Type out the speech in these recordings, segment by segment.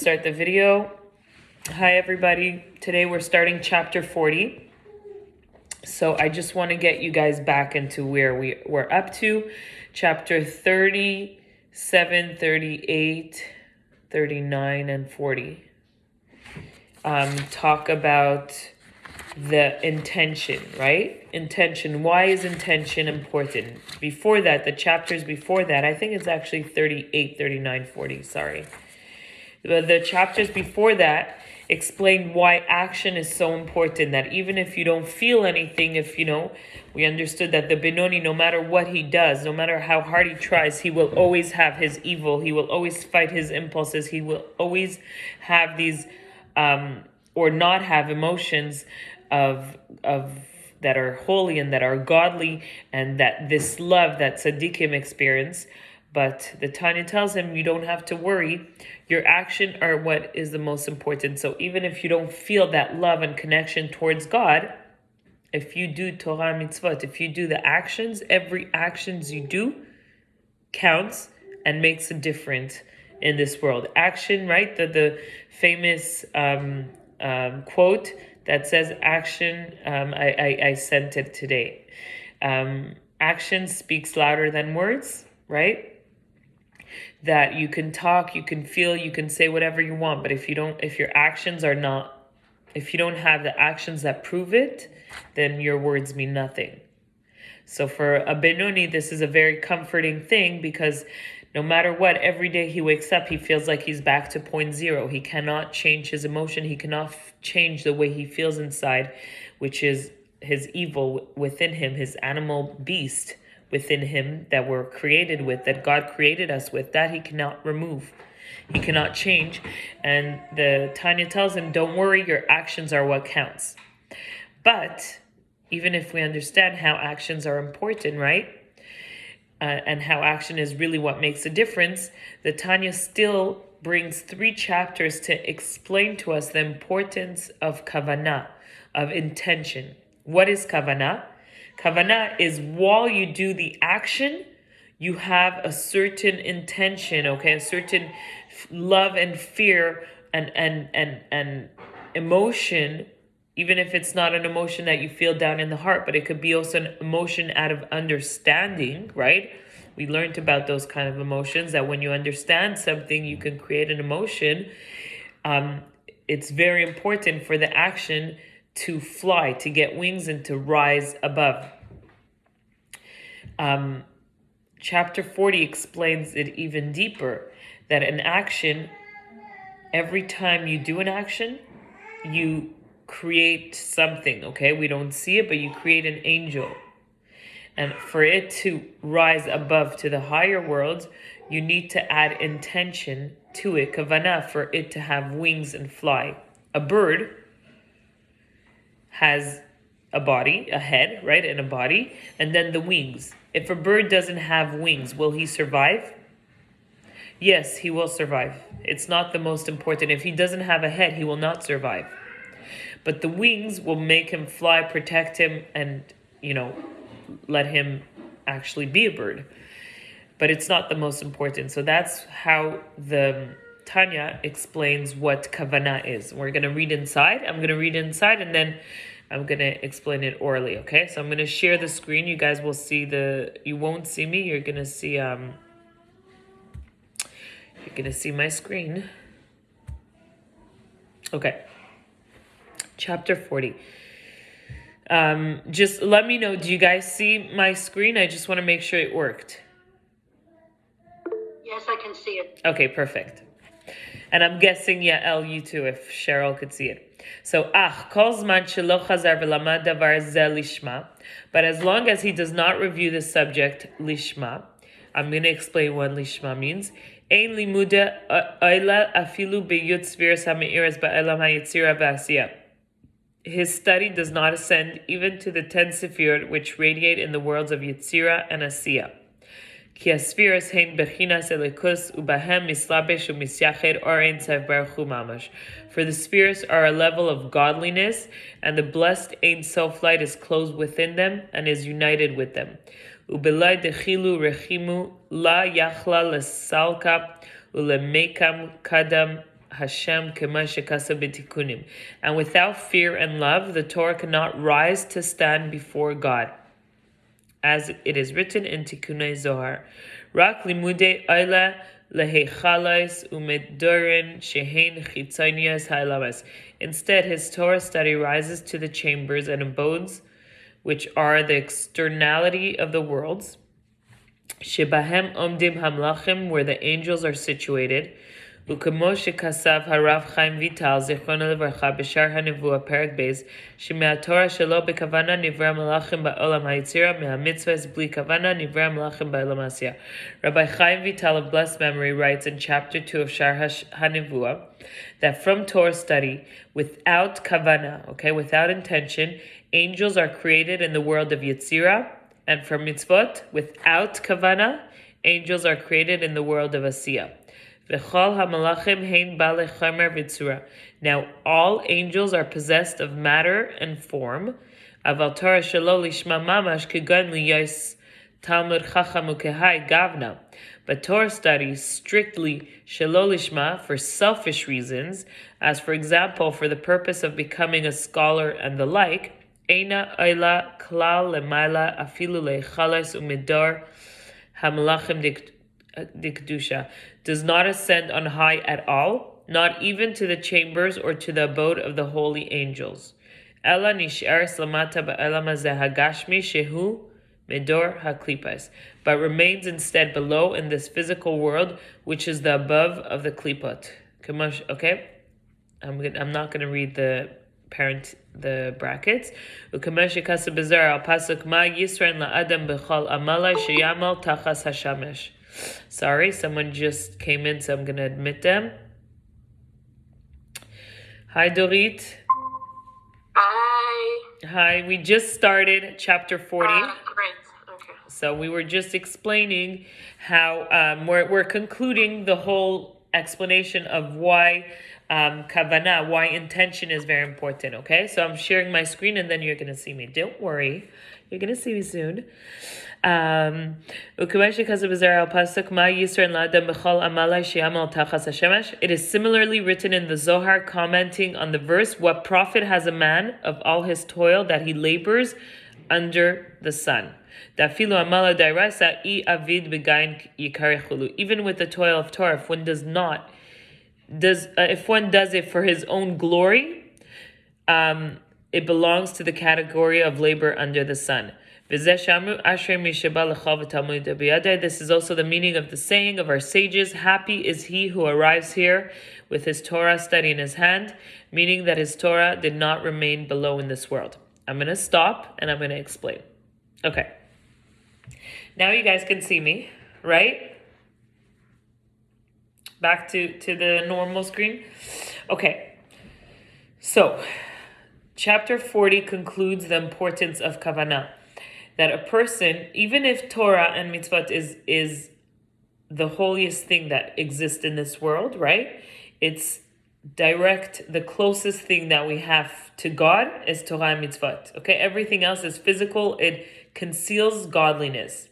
Start the video. Hi everybody. Today we're starting chapter 40. So I just want to get you guys back into where we're up to. Chapter 37, 38, 39, and 40. Talk about the intention, right? Intention. Why is intention important? Before that, the chapters before that, I think it's actually 38, 39, 40, sorry. The chapters before that explain why action is so important, that even if you don't feel anything, we understood that the Benoni, no matter what he does, no matter how hard he tries, he will always have his evil. He will always fight his impulses. He will always have these, or not have emotions of that are holy and that are godly, and that this love that tzaddikim experience. But the Tanya tells him, you don't have to worry. Your action are what is the most important. So even if you don't feel that love and connection towards God, if you do Torah mitzvot, if you do the actions, every actions you do counts and makes a difference in this world. Action, right? The famous quote that says action, I sent it today. Action speaks louder than words, right? That you can talk, you can feel, you can say whatever you want, but if your actions are not, if you don't have the actions that prove it, then your words mean nothing. So for a Benoni, this is a very comforting thing, because no matter what, every day he wakes up, he feels like he's back to point zero. He cannot change his emotion. He cannot change the way he feels inside, which is his evil within him, his animal beast within him that we're created with, that God created us with, that he cannot remove. He cannot change. And the Tanya tells him, don't worry, your actions are what counts. But even if we understand how actions are important, right? And how action is really what makes a difference, the Tanya still brings 3 chapters to explain to us the importance of kavanah, of intention. What is kavanah? Kavanah is while you do the action, you have a certain intention, okay? A certain love and fear and emotion, even if it's not an emotion that you feel down in the heart, but it could be also an emotion out of understanding, right? We learned about those kind of emotions, that when you understand something, you can create an emotion. It's very important for the action to fly, to get wings, and to rise above. Chapter 40 explains it even deeper, that an action, every time you do an action, you create something, okay? We don't see it, but you create an angel. And for it to rise above to the higher worlds, you need to add intention to it, kavanah, for it to have wings and fly. A bird has a body, a head, right, and a body, and then the wings. If a bird doesn't have wings, will he survive? Yes, he will survive. It's not the most important. If he doesn't have a head, he will not survive. But the wings will make him fly, protect him, and, let him actually be a bird. But it's not the most important. So that's how the Tanya explains what kavanah is. We're going to read inside. I'm going to read inside, and then I'm going to explain it orally, okay? So I'm going to share the screen. You guys will see you won't see me. You're going to see, my screen. Okay. Chapter 40. Just let me know, do you guys see my screen? I just want to make sure it worked. Yes, I can see it. Okay, perfect. And I'm guessing, Yael, you too, if Cheryl could see it. So, kol zman shelo chazar v'lamad davar zeh lishma. But as long as he does not review the subject lishma, I'm going to explain what lishma means. Ein limuda oila afilu beyut sviras ha'meiras ba'elam hayitzira v'asiyah. His study does not ascend even to the 10 sefirot which radiate in the worlds of Yitzira and Asiyah. Ki asfiras hein bechinas elikus ubahem mislabesh umisyached or ein tzav baruch hu mamash. For the spheres are a level of godliness, and the blessed Ein Sof light is closed within them and is united with them. Ubelai dechilu rechimu la yachla lesalka ulemekam kadam Hashem kema shekasa b'tikunim. And without fear and love, the Torah cannot rise to stand before God, as it is written in Tikkunei Zohar. Rak limude ayla lehechalais umedorin shehein chitzonias ha'elamas. Instead, his Torah study rises to the chambers and abodes, which are the externality of the worlds. Shebahem omdim hamlachim, where the angels are situated. Ukemo shekasav harav Chaim Vital zichrono levarcha b'shar hanevua perek beis shemehatorah shelo bekavana nivra malachim ba'olam hayitzira mehamitzvahs bli kavana nivra malachim ba'olam asiyah. Rabbi Chaim Vital of blessed memory writes in chapter 2 of Shar HaNevuah that from Torah study, without kavana, without intention, angels are created in the world of Yetzirah, and from mitzvot, without kavana, angels are created in the world of Asiyah. Now, all angels are possessed of matter and form. But Torah studies strictly shelo lishma, for selfish reasons, as for example, for the purpose of becoming a scholar and the like. Eina oila klal lemaila afilu lechalas umidor hamalachim dikdusha, does not ascend on high at all, not even to the chambers or to the abode of the holy angels. Ella nishar slamata ba'elam hagashmi shehu medor haklipas, but remains instead below in this physical world, which is the above of the klipot. Okay, I'm not going to read the brackets. Ukamesh kasa bezar al pasuk ma yisran la adam bechal amala sheyamal tachas hashamesh. Sorry, someone just came in, so I'm going to admit them. Hi, Dorit. Hi. Hi, we just started chapter 40. Great, okay. So we were just explaining how we're concluding the whole explanation of why kavanah, why intention is very important, okay? So I'm sharing my screen and then you're going to see me. Don't worry. You're going to see me soon. It is similarly written in the Zohar commenting on the verse, what profit has a man of all his toil that he labors under the sun? Even with the toil of Torah, if one if one does it for his own glory, it belongs to the category of labor under the sun. This is also the meaning of the saying of our sages, happy is he who arrives here with his Torah study in his hand, meaning that his Torah did not remain below in this world. I'm going to stop and I'm going to explain. Okay. Now you guys can see me, right? Back to the normal screen. Okay. So, chapter 40 concludes the importance of kavanah. That a person, even if Torah and mitzvot is the holiest thing that exists in this world, right? It's the closest thing that we have to God is Torah and mitzvot. Okay, everything else is physical. It conceals godliness.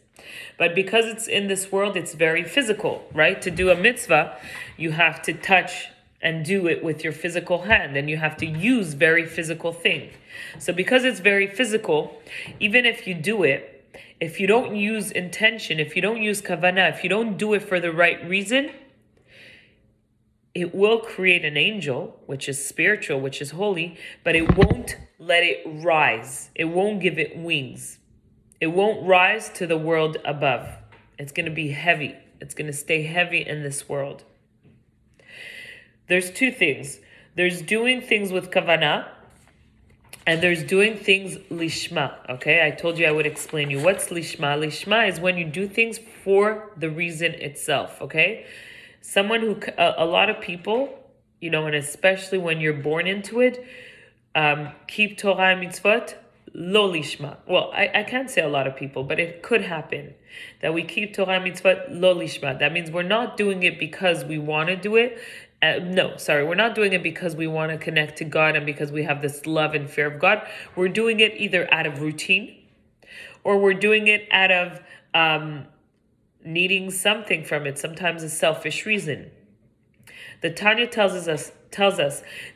But because it's in this world, it's very physical, right? To do a mitzvah, you have to touch and do it with your physical hand, and you have to use very physical things. So because it's very physical, even if you do it, if you don't use intention, if you don't use kavanah, if you don't do it for the right reason, it will create an angel, which is spiritual, which is holy, but it won't let it rise. It won't give it wings. It won't rise to the world above. It's going to be heavy. It's going to stay heavy in this world. There's two things. There's doing things with kavanah, and there's doing things lishma, okay? I told you I would explain you. What's lishma? Lishma is when you do things for the reason itself, okay? A lot of people, and especially when you're born into it, keep Torah and mitzvot, lo lishma. Well, I can't say a lot of people, but it could happen that we keep Torah and mitzvot, lo lishma. That means we're not doing it because we want to do it. We're not doing it because we want to connect to God and because we have this love and fear of God. We're doing it either out of routine or we're doing it out of needing something from it, sometimes a selfish reason. The Tanya tells us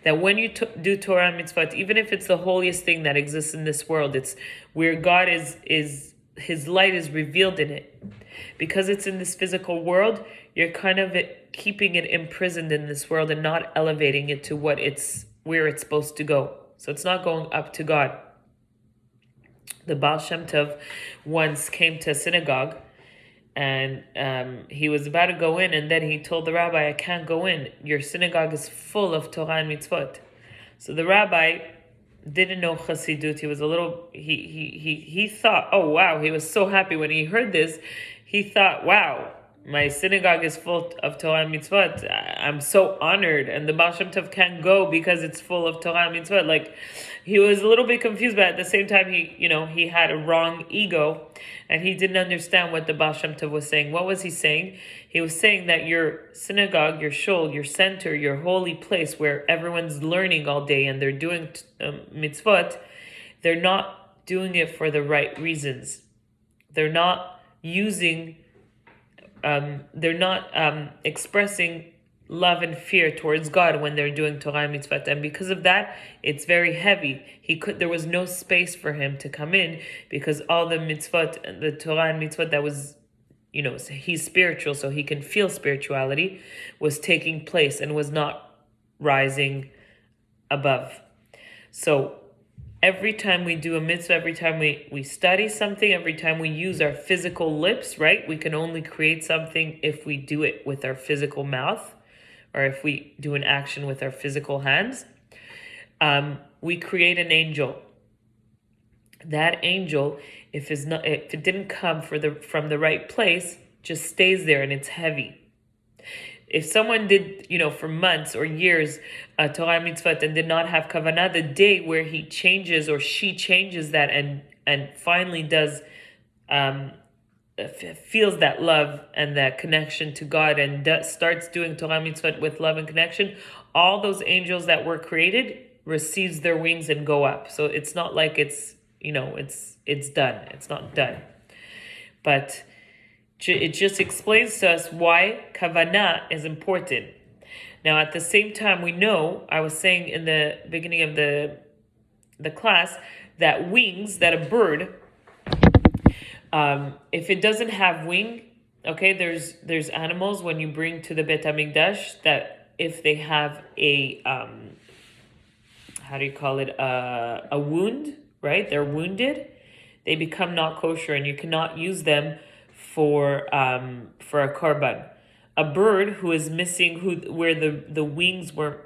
that when you do Torah and mitzvot, even if it's the holiest thing that exists in this world, it's where God is His light is revealed in it. Because it's in this physical world, you're kind of keeping it imprisoned in this world and not elevating it to where it's supposed to go. So it's not going up to God. The Baal Shem Tov once came to a synagogue, and he was about to go in, and then he told the rabbi, I can't go in. Your synagogue is full of Torah and mitzvot. So the rabbi didn't know Chassidut. He was a little, he thought, oh wow, he was so happy when he heard this. He thought, wow, my synagogue is full of Torah and mitzvot. I'm so honored. And the Baal Shem Tov can't go because it's full of Torah and mitzvot. Like, he was a little bit confused, but at the same time, he had a wrong ego, and he didn't understand what the Baal Shem Tov was saying. What was he saying? He was saying that your synagogue, your shul, your center, your holy place where everyone's learning all day and they're doing mitzvot, they're not doing it for the right reasons. They're not expressing love and fear towards God when they're doing Torah and mitzvot, and because of that, it's very heavy. There was no space for him to come in because all the mitzvot, the Torah and mitzvot that was, he's spiritual, so he can feel spirituality, was taking place and was not rising above. So every time we do a mitzvah, every time we study something, every time we use our physical lips, right? We can only create something if we do it with our physical mouth, or if we do an action with our physical hands. We create an angel. That angel, if it didn't come from the right place, just stays there and it's heavy. If someone did, for months or years, Torah mitzvot and did not have kavanah, the day where he changes or she changes that and finally does, feels that love and that connection to God and starts doing Torah mitzvot with love and connection, all those angels that were created receives their wings and go up. So it's not like it's done. It's not done. But it just explains to us why kavanah is important. Now, at the same time, we know, I was saying in the beginning of the class, that wings, that a bird, if it doesn't have wing, okay, there's animals when you bring to the Bet HaMikdash that if they have a, a wound, right? They're wounded, they become not kosher, and you cannot use them for a korban. A bird who is missing, where the wings were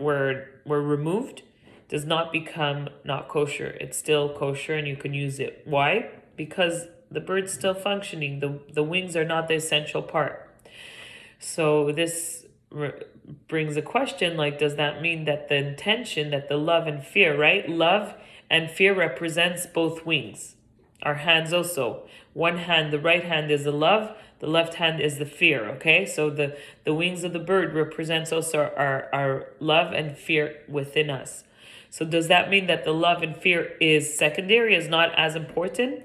removed, does not become not kosher. It's still kosher, and you can use it. Why? Because the bird's still functioning. The wings are not the essential part. So this brings a question like, does that mean that the intention, that the love and fear, right? Love and fear represents both wings. Our hands also. One hand, the right hand is the love, the left hand is the fear, okay? So the wings of the bird represents also our love and fear within us. So does that mean that the love and fear is secondary, is not as important?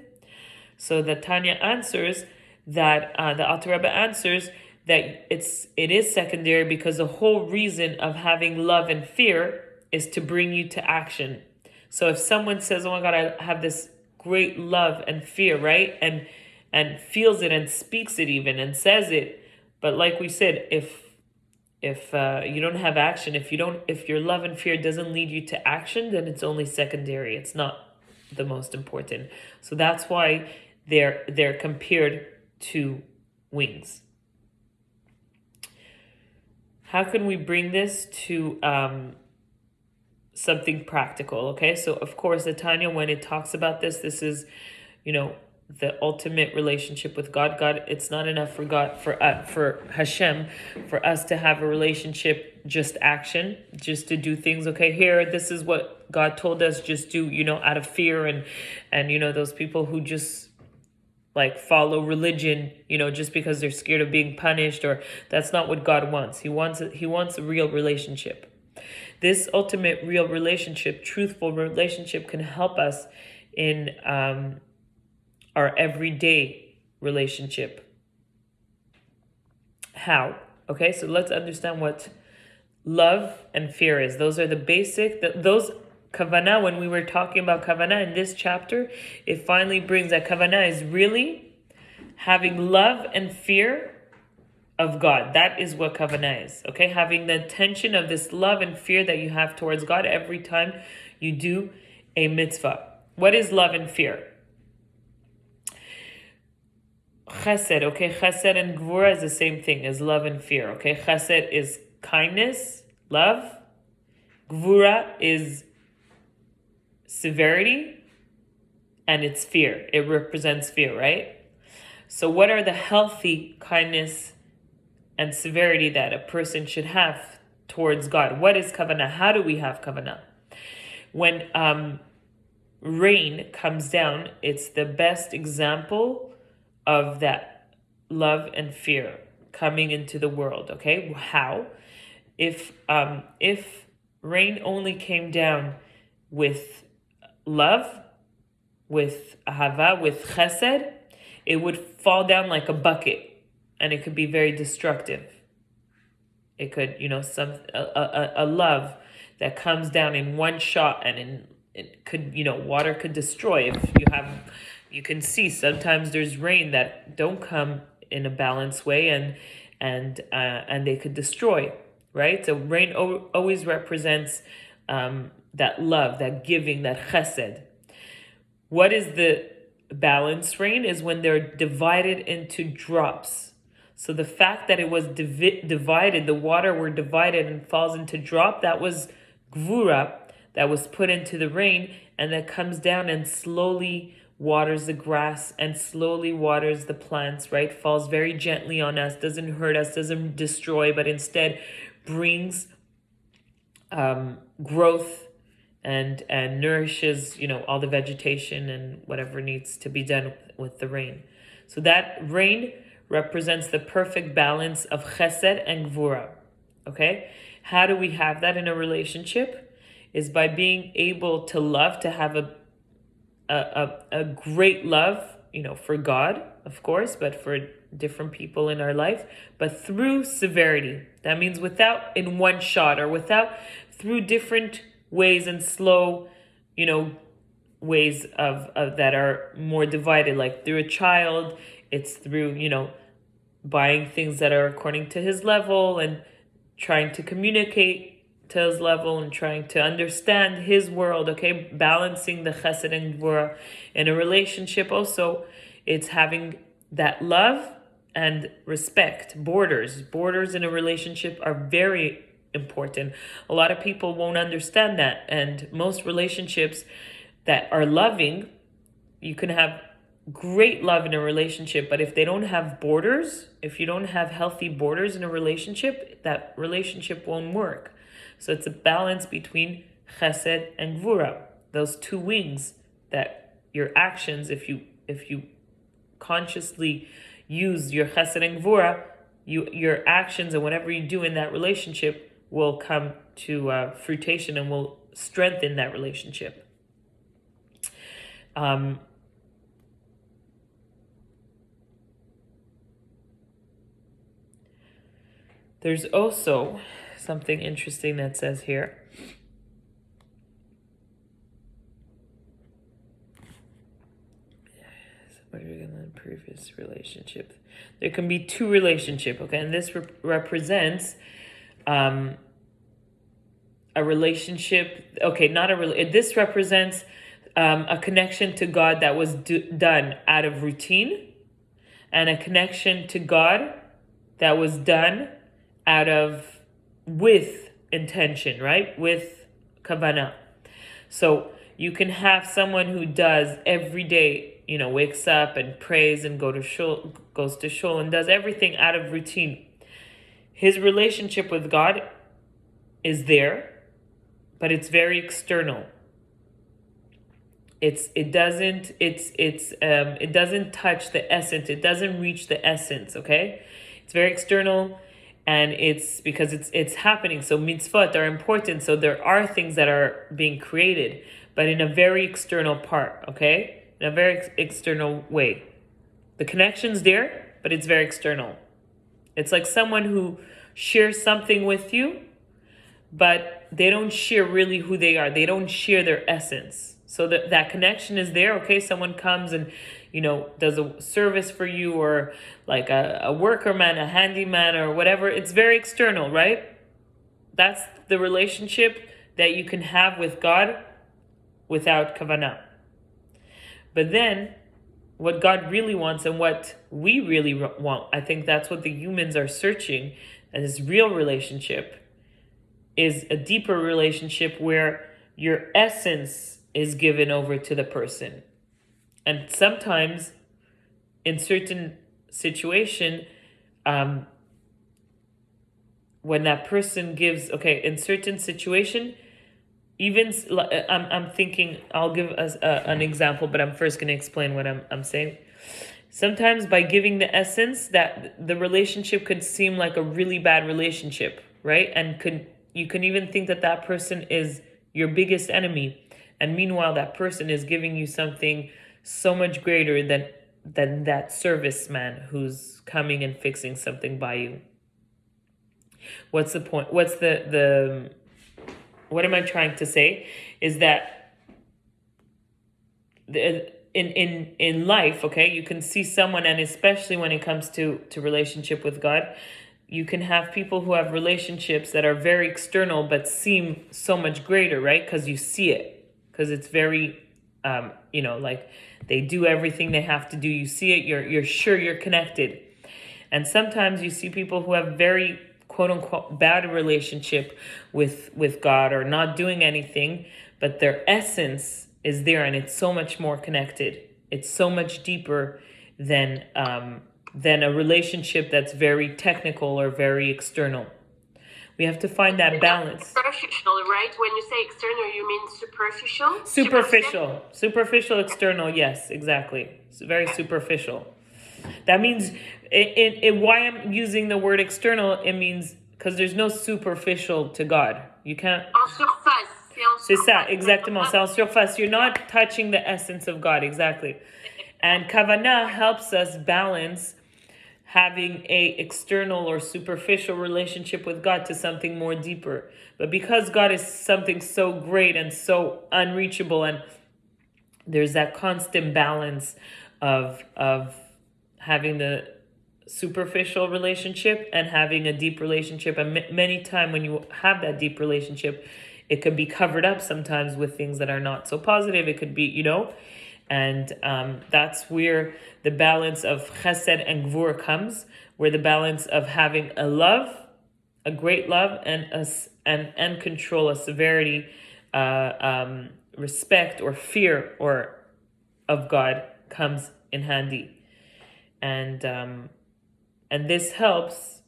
So the Tanya answers that, the Alter Rebbe answers that it is secondary because the whole reason of having love and fear is to bring you to action. So if someone says, oh my God, I have this great love and fear, right? And feels it and speaks it even and says it. But like we said, if you don't have action, if your love and fear doesn't lead you to action, then it's only secondary. It's not the most important. So that's why they're compared to wings. How can we bring this to something practical? Okay, so of course the Tanya, when it talks about this is, the ultimate relationship with God. God, it's not enough for God, for Hashem, for us to have a relationship, just action, just to do things. Okay, here, this is what God told us, just do, out of fear and those people who just like follow religion, just because they're scared of being punished, or that's not what God wants. He wants a real relationship. This ultimate real relationship, truthful relationship, can help us in our everyday relationship. How? Okay, so let's understand what love and fear is. Those are the basic, those kavanah, when we were talking about kavanah in this chapter, it finally brings that kavanah is really having love and fear of God. That is what kavanah is, okay? Having the intention of this love and fear that you have towards God every time you do a mitzvah. What is love and fear? Chesed, okay? Chesed and gvura is the same thing as love and fear, okay? Chesed is kindness, love. Gvura is severity, and it's fear. It represents fear, right? So what are the healthy kindness and severity that a person should have towards God? What is kavanah? How do we have kavanah? When rain comes down, it's the best example of that love and fear coming into the world, okay? How? If rain only came down with love, with ahava, with chesed, it would fall down like a bucket, and it could be very destructive. It could, a love that comes down in one shot, and it could, water could destroy. If you can see sometimes there's rain that don't come in a balanced way, and they could destroy, right? So rain always represents that love, that giving, that chesed. What is the balanced rain? Is when they're divided into drops. So the fact that it was divided, the water were divided and falls into drop, that was gvura, that was put into the rain, and that comes down and slowly waters the grass and slowly waters the plants, right? Falls very gently on us, doesn't hurt us, doesn't destroy, but instead brings growth and nourishes, all the vegetation and whatever needs to be done with the rain. So that rain represents the perfect balance of chesed and gvura, okay? How do we have that in a relationship? Is by being able to love, to have a great love, for God, of course, but for different people in our life, but through severity. That means without in one shot, or through different ways and slow, ways of that are more divided. Like through a child, it's through, buying things that are according to his level and trying to communicate to his level and trying to understand his world, okay? Balancing the chesed and gvura. In a relationship also, it's having that love and respect. Borders in a relationship are very important. A lot of people won't understand that, and most relationships that are loving, you can have great love in a relationship, but if they don't have borders, if you don't have healthy borders in a relationship, that relationship won't work. So it's a balance between chesed and gvura, those two wings, that your actions, if you consciously use your chesed and gvura, your actions and whatever you do in that relationship will come to fruition and will strengthen that relationship. There's also something interesting that says here. What are you gonna previous relationship? There can be two relationships, okay, and this represents a relationship. Okay, not a. This represents a connection to God that was done out of routine, and a connection to God that was done with intention, right? With kavanah. So you can have someone who does every day, wakes up and prays and goes to shul and does everything out of routine. His relationship with God is there, but it's very external. It doesn't touch the essence. It doesn't reach the essence. Okay, it's very external, and it's because it's happening. So mitzvot are important. So there are things that are being created, but in a very external part. Okay, in a very external way. The connection's there, but it's very external. It's like someone who shares something with you, but they don't share really who they are. They don't share their essence. So that connection is there. Okay, someone comes and, does a service for you, or like a worker man, a handyman, or whatever. It's very external, right? That's the relationship that you can have with God without kavanah. But then what God really wants and what we really want, I think that's what the humans are searching, and this real relationship is a deeper relationship where your essence is given over to the person. And sometimes in certain situation, when that person gives, in certain situation, even I'm thinking, I'll give us an example, but I'm first going to explain what I'm saying. Sometimes by giving the essence, that the relationship could seem like a really bad relationship, right? And you can even think that person is your biggest enemy, and meanwhile that person is giving you something so much greater than that serviceman who's coming and fixing something by you. What's the point? What's the what am I trying to say? Is that in life, you can see someone, and especially when it comes to relationship with God, you can have people who have relationships that are very external but seem so much greater, right? Because you see it, because it's very, like they do everything they have to do. You see it, you're sure you're connected. And sometimes you see people who have very quote unquote bad relationship with God, or not doing anything, but their essence is there, and it's so much more connected. It's so much deeper than a relationship that's very technical or very external. We have to find that balance. Superficial, right? When you say external, you mean superficial? Superficial, external, yes, exactly. It's very superficial. That means, why I'm using the word external, it means, because there's no superficial to God. You can't... En surface. C'est ça, exactement. C'est en surface. You're not touching the essence of God, exactly. And kavanah helps us balance having a external or superficial relationship with God to something more deeper. But because God is something so great and so unreachable, and there's that constant balance of having the superficial relationship and having a deep relationship. And many times when you have that deep relationship, it could be covered up sometimes with things that are not so positive. It could be, and that's where the balance of chesed and gvur comes, where the balance of having a love, a great love, and control, a severity, respect or fear of God comes in handy. And this helps,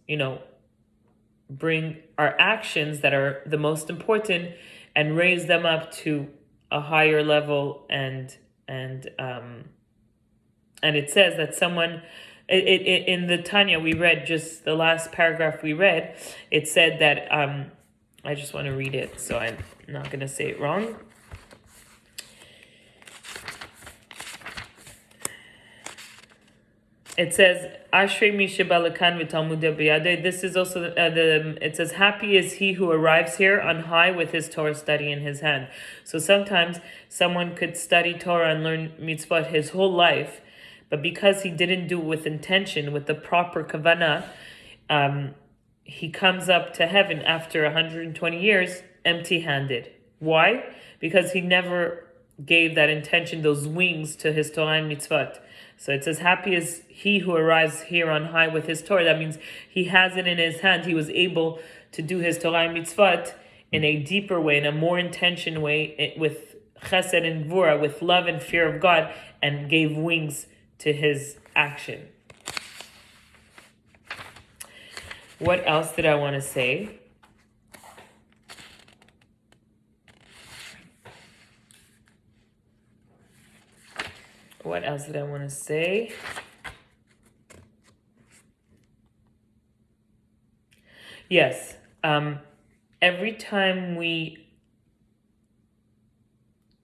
bring our actions that are the most important and raise them up to a higher level. And it says that someone, in the Tanya we read, just the last paragraph we read, it said that, I just want to read it so I'm not going to say it wrong. It says, Ashrei mi shebalakan v'talmudeh biyadeh. This is also it says, happy is he who arrives here on high with his Torah study in his hand. So sometimes someone could study Torah and learn mitzvot his whole life, but because he didn't do it with intention, with the proper kavanah, he comes up to heaven after 120 years empty-handed. Why? Because he never gave that intention, those wings to his Torah and mitzvot. So it says, happy is he who arrives here on high with his Torah. That means he has it in his hand. He was able to do his Torah and mitzvot in a deeper way, in a more intention way, with chesed and gvura, with love and fear of God, and gave wings to his action. What else did I want to say? What else did I want to say? Yes. Every time we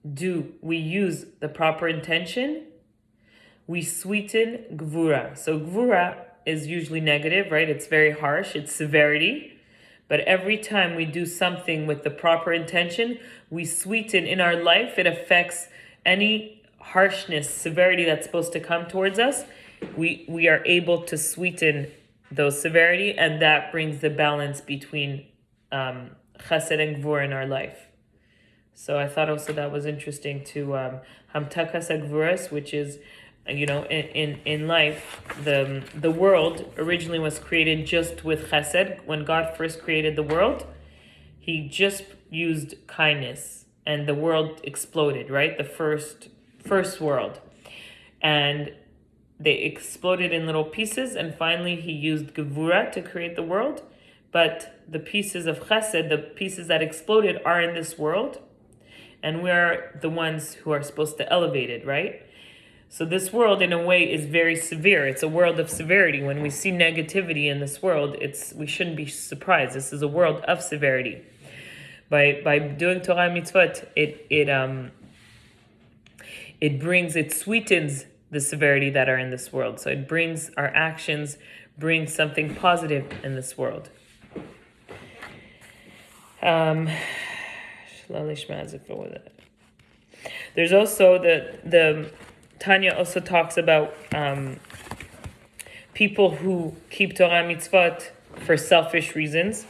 use the proper intention, we sweeten gvura. So gvura is usually negative, right? It's very harsh. It's severity. But every time we do something with the proper intention, we sweeten in our life. It affects any harshness, severity that's supposed to come towards us. We are able to sweeten those severity, and that brings the balance between chesed and gvura in our life. So I thought also that was interesting to hamtakas agvuras, which is, in life, the world originally was created just with chesed. When God first created the world, He just used kindness, and the world exploded. Right, the first world, and they exploded in little pieces, and finally He used gevura to create the world. But the pieces of chesed, the pieces that exploded, are in this world. And we're the ones who are supposed to elevate it, right? So this world, in a way, is very severe. It's a world of severity. When we see negativity in this world, we shouldn't be surprised. This is a world of severity. By doing Torah mitzvot, it sweetens the severity that are in this world. So it brings our actions, brings something positive in this world. There's also the Tanya also talks about people who keep Torah mitzvot for selfish reasons.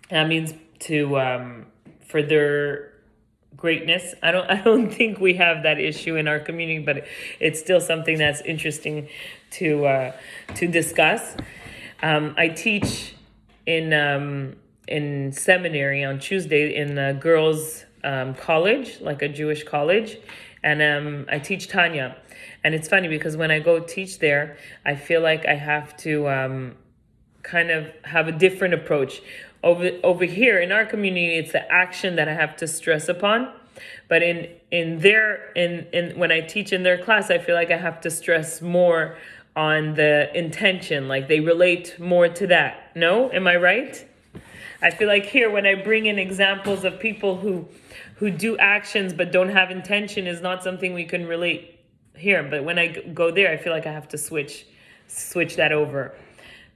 That means for their greatness. I don't think we have that issue in our community, but it's still something that's interesting to discuss. I teach in seminary on Tuesday in a girls' college, like a Jewish college, and I teach Tanya. And it's funny because when I go teach there, I feel like I have to kind of have a different approach. Over here in our community, it's the action that I have to stress upon. But when I teach in their class, I feel like I have to stress more on the intention, like they relate more to that. No? Am I right? I feel like here, when I bring in examples of people who do actions but don't have intention, is not something we can relate here. But when I go there, I feel like I have to switch that over.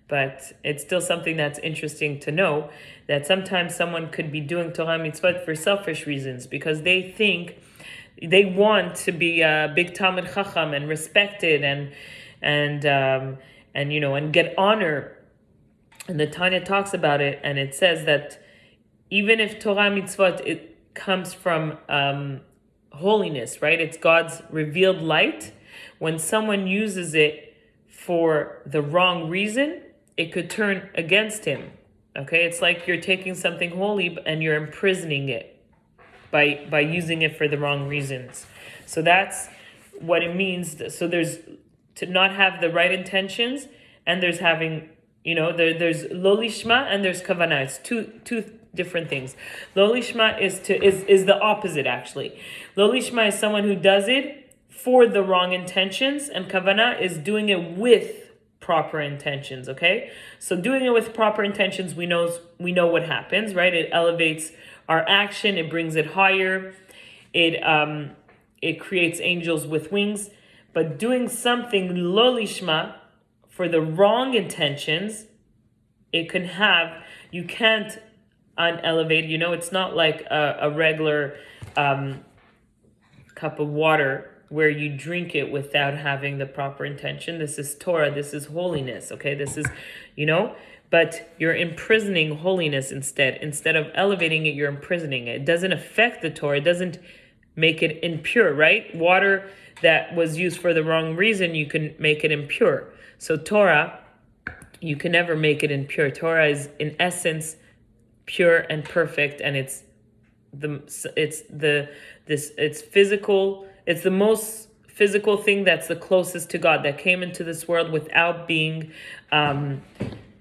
But it's still something that's interesting to know, that sometimes someone could be doing Torah mitzvot for selfish reasons, because they think they want to be a big Talmid Chacham and respected and get honor. And the Tanya talks about it, and it says that even if Torah mitzvot, it comes from holiness, right? It's God's revealed light. When someone uses it for the wrong reason, it could turn against him. Okay, it's like you're taking something holy and you're imprisoning it by using it for the wrong reasons. So that's what it means. So there's to not have the right intentions, and there's having, there's lo lishma and there's kavanah. It's two different things. Lo lishma is the opposite, actually. Lo lishma is someone who does it for the wrong intentions, and kavanah is doing it with proper intentions. Okay, so doing it with proper intentions, we know what happens, right? It elevates our action, it brings it higher, it creates angels with wings. But doing something lo lishma for the wrong intentions, you can't unelevate. It's not like a regular cup of water where you drink it without having the proper intention. This is Torah, this is holiness, okay? This is, but you're imprisoning holiness instead of elevating it, you're imprisoning it. It doesn't affect the Torah, it doesn't make it impure, right? Water that was used for the wrong reason, you can make it impure. So Torah, you can never make it impure. Torah is in essence pure and perfect, and it's physical. It's the most physical thing that's the closest to God, that came into this world without being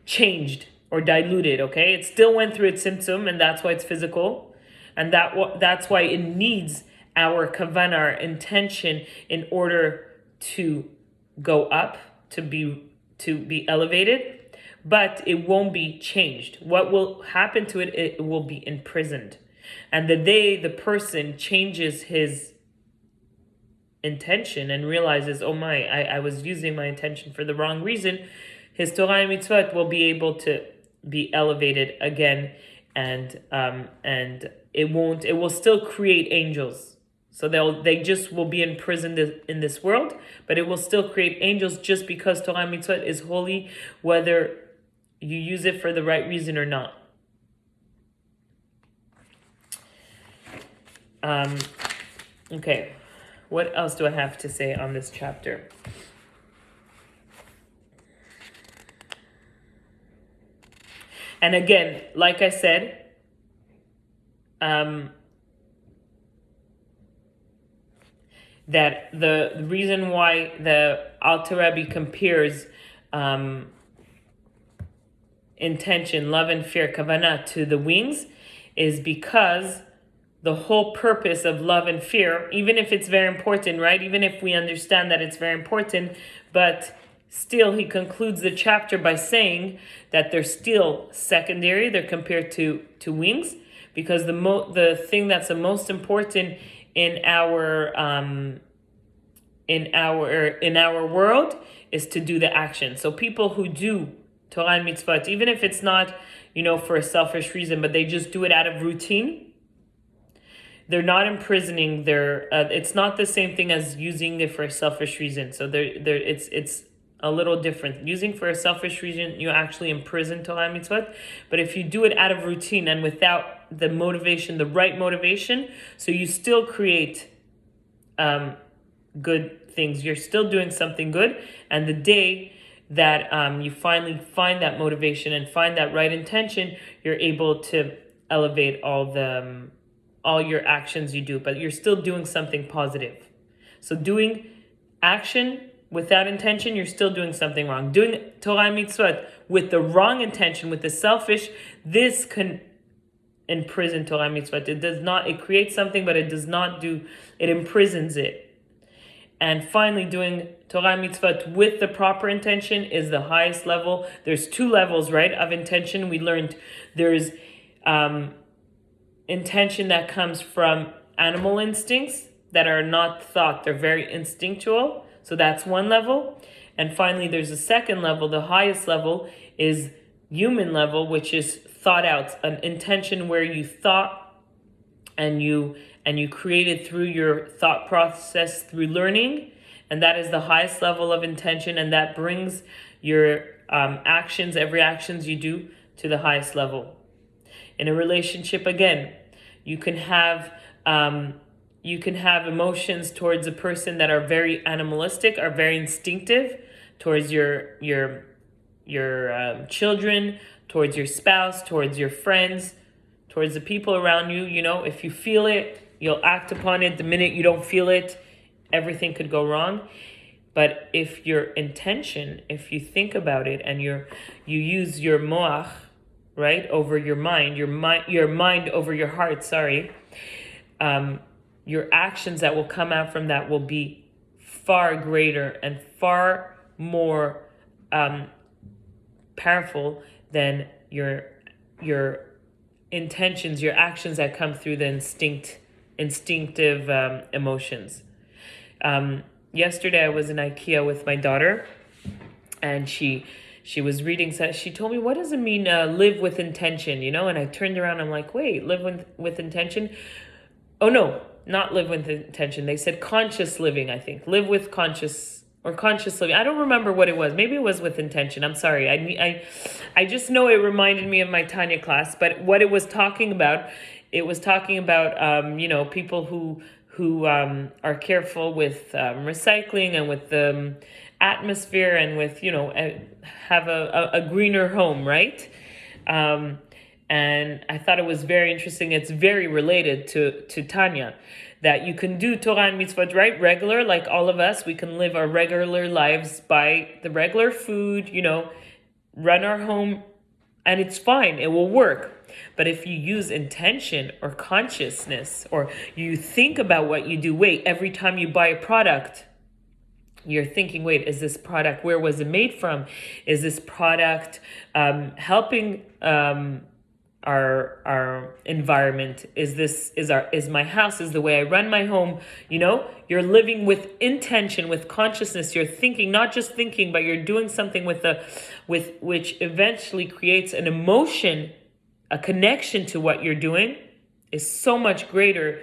changed or diluted. Okay, it still went through its symptom, and that's why it's physical, and that's why it needs our kavanah, our intention, in order to go up, to be elevated. But it won't be changed. What will happen to it? It will be imprisoned. And the day the person changes his intention and realizes, oh I was using my intention for the wrong reason, his Torah and mitzvot will be able to be elevated again, and it won't. It will still create angels. So they just will be imprisoned in this world, but it will still create angels just because Torah Mitzvot is holy, whether you use it for the right reason or not. Okay, what else do I have to say on this chapter? And again, like I said, that the reason why the Alter Rebbe compares intention, love and fear, kavanah, to the wings is because the whole purpose of love and fear, even if it's very important, right? Even if we understand that it's very important, but still he concludes the chapter by saying that they're still secondary, they're compared to wings, because the thing that's the most important in our world is to do the action. So people who do Torah and mitzvot, even if it's not, for a selfish reason, but they just do it out of routine, they're not imprisoning their. It's not the same thing as using it for a selfish reason. So it's a little different. Using for a selfish reason, you actually imprison Torah and mitzvot. But if you do it out of routine and without the motivation, the right motivation, so you still create good things. You're still doing something good, and the day that you finally find that motivation and find that right intention, you're able to elevate all your actions you do, but you're still doing something positive. So doing action without intention, you're still doing something wrong. Doing Torah and mitzvot with the wrong intention, with the selfish, this can imprison Torah and mitzvot. It creates something, but it imprisons it. And finally, doing Torah and mitzvot with the proper intention is the highest level. There's 2 levels, right, of intention. We learned there's intention that comes from animal instincts that are not thought. They're very instinctual. So that's one level. And finally, there's a second level. The highest level is human level, which is thought out, an intention where you thought and you created through your thought process, through learning. And that is the highest level of intention. And that brings your actions, every actions you do, to the highest level. In a relationship, again, you can have emotions towards a person that are very animalistic, are very instinctive, towards your children, towards your spouse, towards your friends, towards the people around you. If you feel it, you'll act upon it. The minute you don't feel it, everything could go wrong. But if your intention, if you think about it and you use your moach, right, over your mind over your heart, your actions that will come out from that will be far greater and far more powerful than your intentions, your actions that come through the instinctive emotions. Yesterday I was in IKEA with my daughter, and she was reading. She told me, "What does it mean live with intention?" And I turned around. I'm like, "Wait, live with intention? Oh no, not live with intention. They said conscious living. I think live with conscious living. I don't remember what it was. Maybe it was with intention. I'm sorry. I just know it reminded me of my Tanya class. But what it was talking about, people who are careful with recycling and with the atmosphere and with have a greener home, right? And I thought it was very interesting. It's very related to Tanya, that you can do Torah and mitzvot, right? Regular, like all of us, we can live our regular lives by the regular food, run our home, and it's fine. It will work. But if you use intention or consciousness, or you think about what you do, wait, every time you buy a product, you're thinking, wait, is this product, where was it made from? Is this product helping our environment? Is my house, is the way I run my home? You're living with intention, with consciousness. You're thinking, not just thinking, but you're doing something with which eventually creates an emotion, a connection to what you're doing is so much greater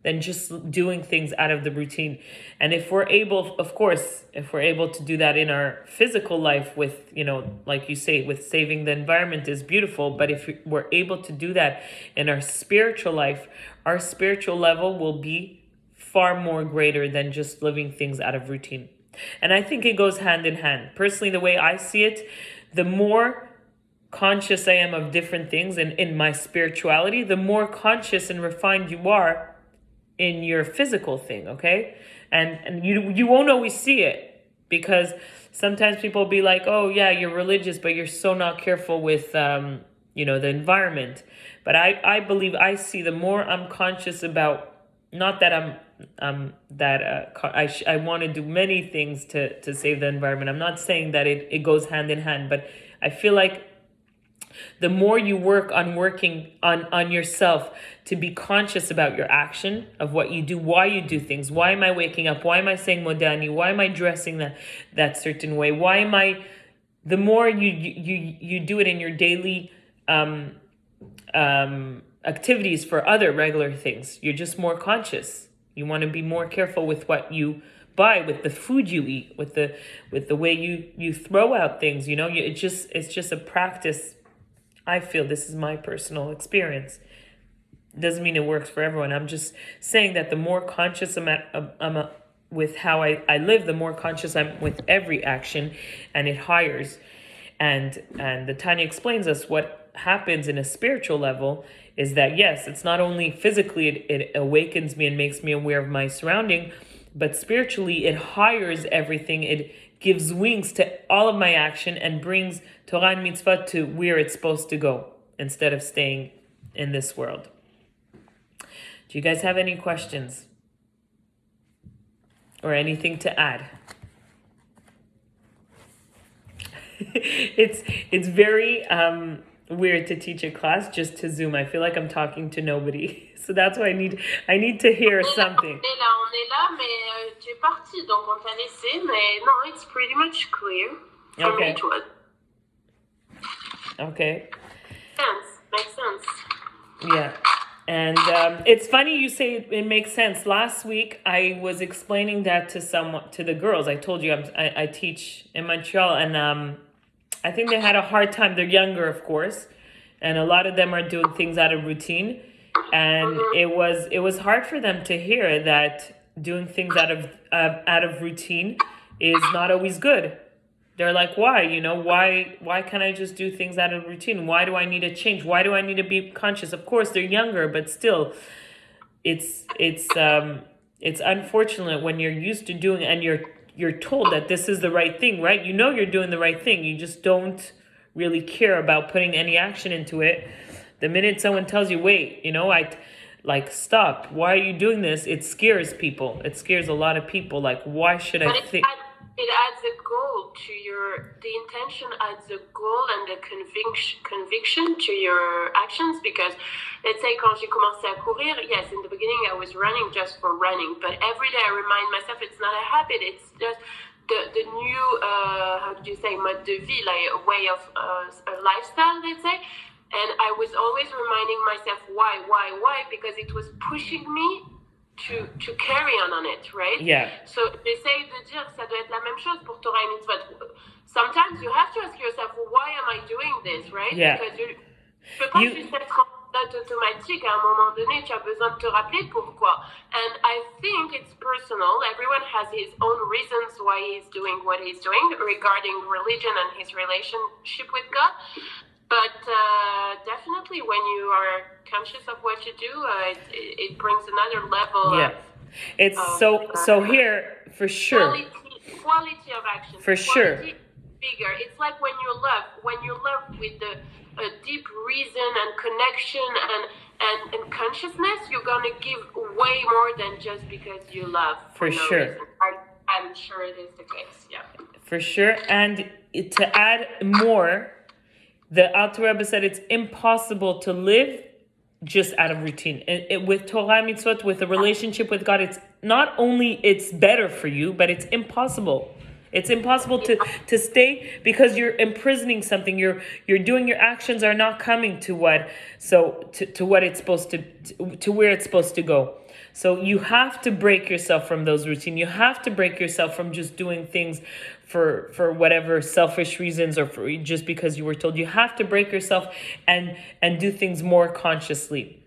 than just doing things out of the routine. And if we're able, of course, if we're able to do that in our physical life with, like you say, with saving the environment is beautiful. But if we're able to do that in our spiritual life, our spiritual level will be far more greater than just living things out of routine. And I think it goes hand in hand. Personally, the way I see it, the more conscious I am of different things and in my spirituality, the more conscious and refined you are in your physical thing, okay? And you won't always see it, because sometimes people be like, oh yeah, you're religious, but you're so not careful with the environment. But I believe I see the more I'm conscious about, not that I want to do many things to save the environment. I'm not saying that it goes hand in hand, but I feel like the more you work on working on yourself to be conscious about your action, of what you do, why you do things. Why am I waking up? Why am I saying modani? Why am I dressing that certain way? Why am I? The more you do it in your daily activities for other regular things, you're just more conscious. You want to be more careful with what you buy, with the food you eat, with the way you throw out things. It's just a practice. I feel, this is my personal experience. Doesn't mean it works for everyone. I'm just saying that the more conscious I'm with how I live, the more conscious I'm with every action, and it hires. And the Tanya explains us what happens in a spiritual level is that, yes, it's not only physically it awakens me and makes me aware of my surrounding, but spiritually it hires everything. It gives wings to all of my action and brings Torah and Mitzvah to where it's supposed to go instead of staying in this world. Do you guys have any questions or anything to add? It's very weird to teach a class just to Zoom. I feel like I'm talking to nobody. So that's why I need to hear something. On est là, mais tu es parti, donc on t'a laissé, mais non, it's pretty much clear. For me, it was. Okay. Makes sense. Yeah. And it's funny you say it makes sense. Last week, I was explaining that to the girls. I told you I teach in Montreal, and I think they had a hard time. They're younger, of course, and a lot of them are doing things out of routine. And it was hard for them to hear that doing things out of routine is not always good. They're like, why? Why can't I just do things out of routine? Why do I need to change? Why do I need to be conscious? Of course, they're younger, but still, it's unfortunate when you're used to doing and you're told that this is the right thing, right? You're doing the right thing. You just don't really care about putting any action into it. The minute someone tells you, wait, stop. Why are you doing this? It scares people. It scares a lot of people. Like, why should I think? It adds a goal to the intention adds a goal and a conviction to your actions, because let's say quand j'ai commencé à courir, yes, in the beginning I was running just for running, but every day I remind myself it's not a habit, it's just the new, how do you say, mode de vie, like a way of a lifestyle, let's say. And I was always reminding myself why, because it was pushing me to carry on it, right? Yeah. So j'essaye de dire que ça doit être la même chose pour Torah et Mitzvot. Sometimes you have to ask yourself, well, why am I doing this, right? Yeah. Because tu peux pas juste être en mode automatique. À un moment donné, tu as besoin de te rappeler pourquoi. And I think it's personal. Everyone has his own reasons why he's doing what he's doing regarding religion and his relationship with God. But definitely, when you are conscious of what you do, it brings another level. Yeah, it's so here for sure. Quality of action. For sure. Bigger. It's like when you love with a deep reason and connection and consciousness, you're gonna give way more than just because you love. For sure. Reason. I'm sure it is the case. Yeah. For sure, and to add more. The Alter Rebbe said it's impossible to live just out of routine. With Torah mitzvot, with a relationship with God, it's not only it's better for you, but it's impossible. It's impossible to stay because you're imprisoning something. You're doing your actions are not coming to what to what it's supposed to where it's supposed to go. So you have to break yourself from those routine. You have to break yourself from just doing things for whatever selfish reasons or for just because you were told. You have to break yourself and do things more consciously.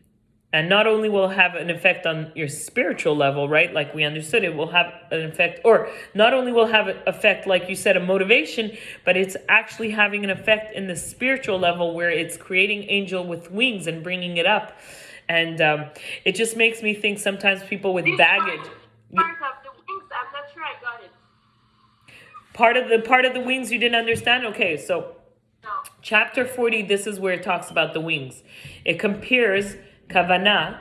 And not only will it have an effect on your spiritual level, right? Like we understood, it will have an effect, or not only will have an effect, like you said, a motivation, but it's actually having an effect in the spiritual level where it's creating angel with wings and bringing it up. And it just makes me think sometimes people with baggage. Part of the wings, I'm not sure I got it. Part of the wings you didn't understand? Okay, so No. chapter 40, this is where it talks about the wings. It compares kavanah,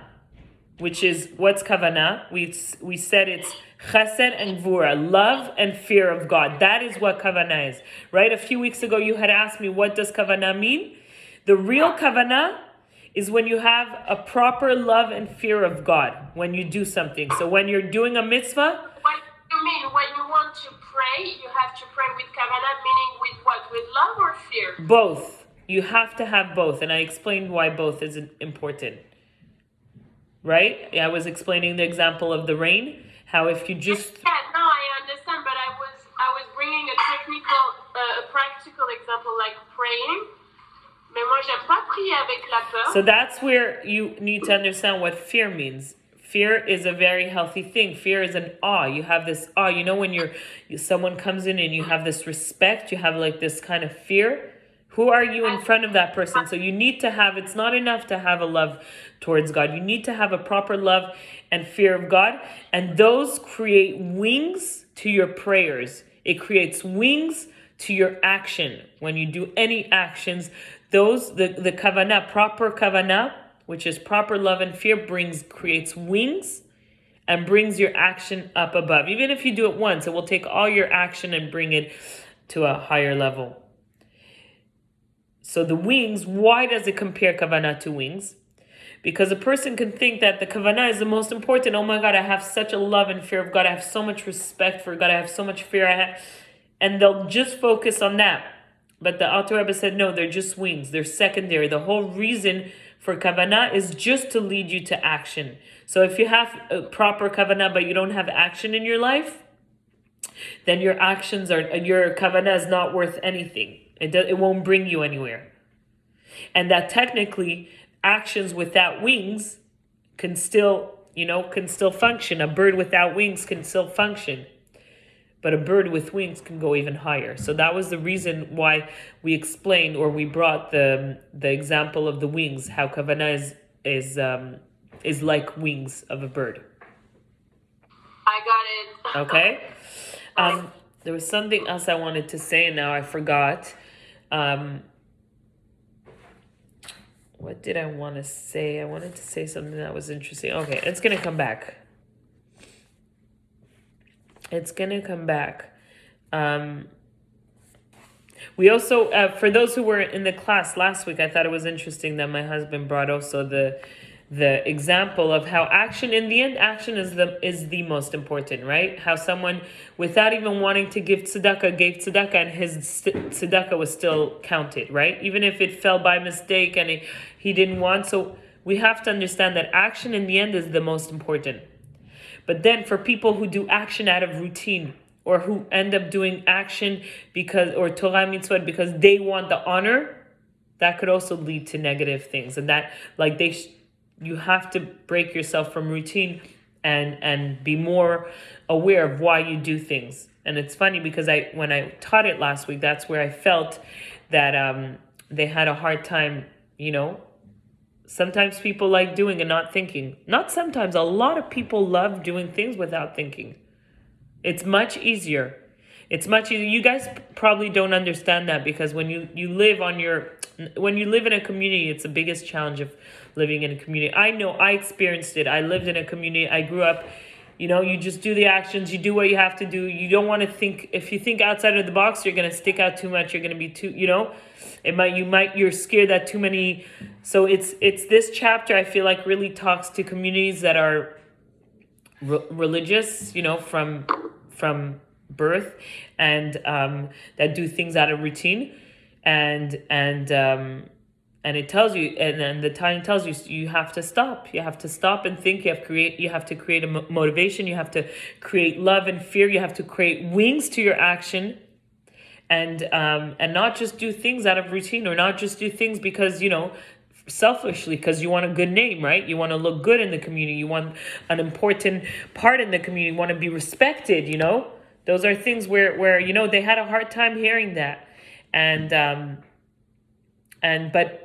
which is, what's kavanah? We said it's chesed and gvura, love and fear of God. That is what kavanah is, right? A few weeks ago you had asked me, what does kavanah mean? The real kavanah is when you have a proper love and fear of God when you do something. So when you're doing a mitzvah. What do you mean? When you want to pray, you have to pray with kavanah, meaning with what? With love or fear? Both. You have to have both. And I explained why both is important. Right? I was explaining the example of the rain. How if you just... Yeah, no, I understand, but I was bringing a practical example like praying. Mais moi, j'aime pas prier avec la peur. So that's where you need to understand what fear means. Fear is a very healthy thing. Fear is an awe. You have this awe. You know when someone comes in and you have this respect, you have like this kind of fear. Who are you in front of that person? So you need to have, it's not enough to have a love towards God. You need to have a proper love and fear of God. And those create wings to your prayers. It creates wings to your action. When you do any actions, the kavanah, proper kavanah, which is proper love and fear, creates wings and brings your action up above. Even if you do it once, it will take all your action and bring it to a higher level. So the wings, why does it compare kavanah to wings? Because a person can think that the kavanah is the most important. Oh my God, I have such a love and fear of God. I have so much respect for God. I have so much fear. And they'll just focus on that. But the Alter Rebbe said, no, they're just wings. They're secondary. The whole reason for kavanah is just to lead you to action. So if you have a proper kavanah, but you don't have action in your life, then your kavanah is not worth anything. It won't bring you anywhere. And that technically, actions without wings can still function. A bird without wings can still function. But a bird with wings can go even higher. So that was the reason why we explained, or we brought the example of the wings, how kavanah is like wings of a bird. I got it. Okay. There was something else I wanted to say, and now I forgot. What did I want to say? I wanted to say something that was interesting. Okay, it's gonna come back. It's gonna come back. We also, for those who were in the class last week, I thought it was interesting that my husband brought also the example of how action, in the end, action is the most important, right? How someone, without even wanting to give tzedakah, gave tzedakah, and his tzedakah was still counted, right? Even if it fell by mistake and he didn't want. So we have to understand that action in the end is the most important. But then for people who do action out of routine, or who end up doing action or Torah mitzvot because they want the honor, that could also lead to negative things. And that, like, you have to break yourself from routine and be more aware of why you do things. And it's funny because when I taught it last week, that's where I felt that they had a hard time, Sometimes people like doing and not thinking. Not sometimes. A lot of people love doing things without thinking. It's much easier. It's much easier. You guys probably don't understand that because when you live in a community, it's the biggest challenge of living in a community. I know I experienced it. I lived in a community. I grew up You just do the actions, you do what you have to do. You don't want to think. If you think outside of the box, you're going to stick out too much. You're going to be too, you're scared that too many. So it's this chapter, I feel like, really talks to communities that are religious, from birth, and that do things out of routine, and it tells you, and then the Tanya tells you, you have to stop. You have to stop and think. You have to create a motivation. You have to create love and fear. You have to create wings to your action, and not just do things out of routine, or not just do things because selfishly, because you want a good name, right? You want to look good in the community. You want an important part in the community. You want to be respected. Those are things where they had a hard time hearing that, but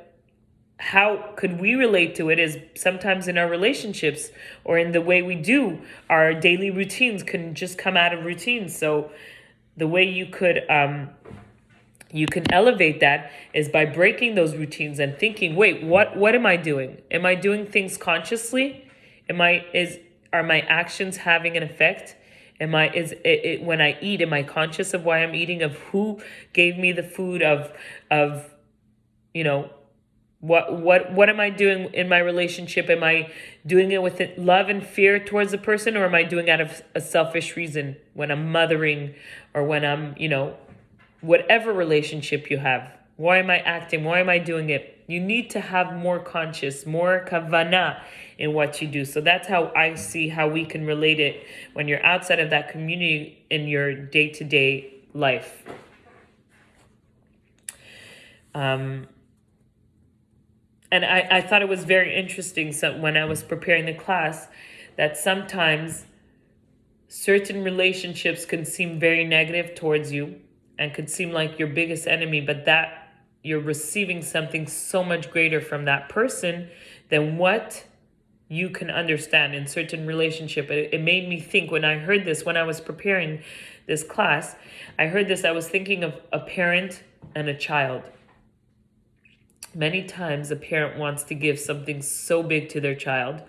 how could we relate to it is sometimes in our relationships, or in the way we do our daily routines, can just come out of routines. So the way you can elevate that is by breaking those routines and thinking, wait, what am I doing? Am I doing things consciously? Are my actions having an effect? When I eat, am I conscious of why I'm eating, of who gave me the food, of what am I doing in my relationship? Am I doing it with love and fear towards the person, or am I doing it out of a selfish reason when I'm mothering, or when I'm, whatever relationship you have? Why am I acting? Why am I doing it? You need to have more kavana in what you do. So that's how I see how we can relate it when you're outside of that community in your day-to-day life. And I thought it was very interesting, when I was preparing the class, that sometimes certain relationships can seem very negative towards you and could seem like your biggest enemy, but that you're receiving something so much greater from that person than what you can understand in certain relationship. It made me think, when I heard this, when I was preparing this class, I was thinking of a parent and a child. Many times a parent wants to give something so big to their child,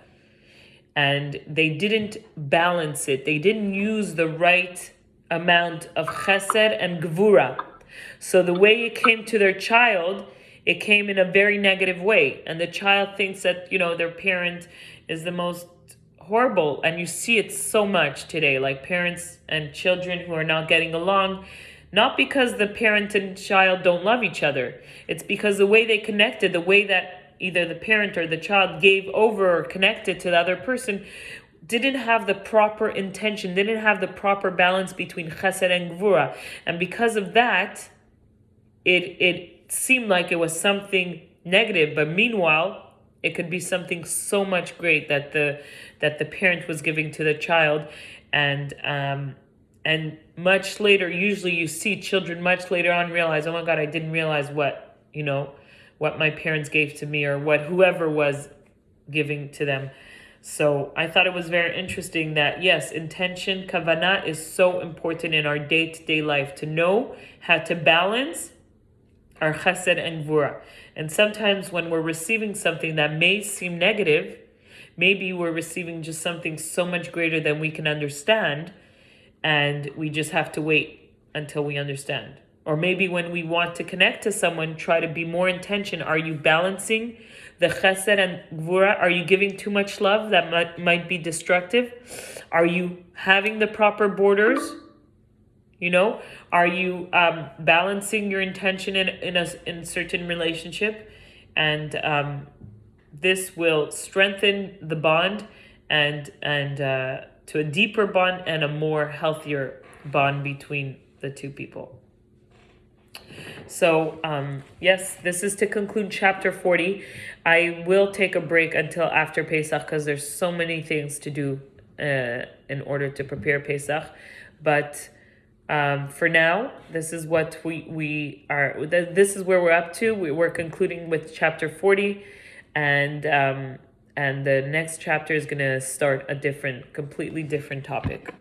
and they didn't balance it. They didn't use the right amount of chesed and gvura. So the way it came to their child, it came in a very negative way. And the child thinks that, their parent is the most horrible. And you see it so much today, like parents and children who are not getting along. Not because the parent and child don't love each other. It's because the way they connected, the way that either the parent or the child gave over or connected to the other person, didn't have the proper intention, didn't have the proper balance between chesed and gvura. And because of that, it seemed like it was something negative. But meanwhile, it could be something so much great that the parent was giving to the child. And much later, usually you see children much later on realize, oh my God, I didn't realize what my parents gave to me, or what whoever was giving to them. So I thought it was very interesting that, yes, intention, kavanah, is so important in our day-to-day life, to know how to balance our chesed and gvura. And sometimes when we're receiving something that may seem negative, maybe we're receiving just something so much greater than we can understand, and we just have to wait until we understand. Or maybe when we want to connect to someone, try to be more intention. Are you balancing the chesed and gvura? Are you giving too much love that might be destructive? Are you having the proper borders? Are you balancing your intention in a certain relationship? And this will strengthen the bond and to a deeper bond and a more healthier bond between the two people. So, yes, this is to conclude chapter 40. I will take a break until after Pesach because there's so many things to do in order to prepare Pesach. But for now, this is what we are. This is where we're up to. We're concluding with chapter 40, and the next chapter is going to start a completely different topic.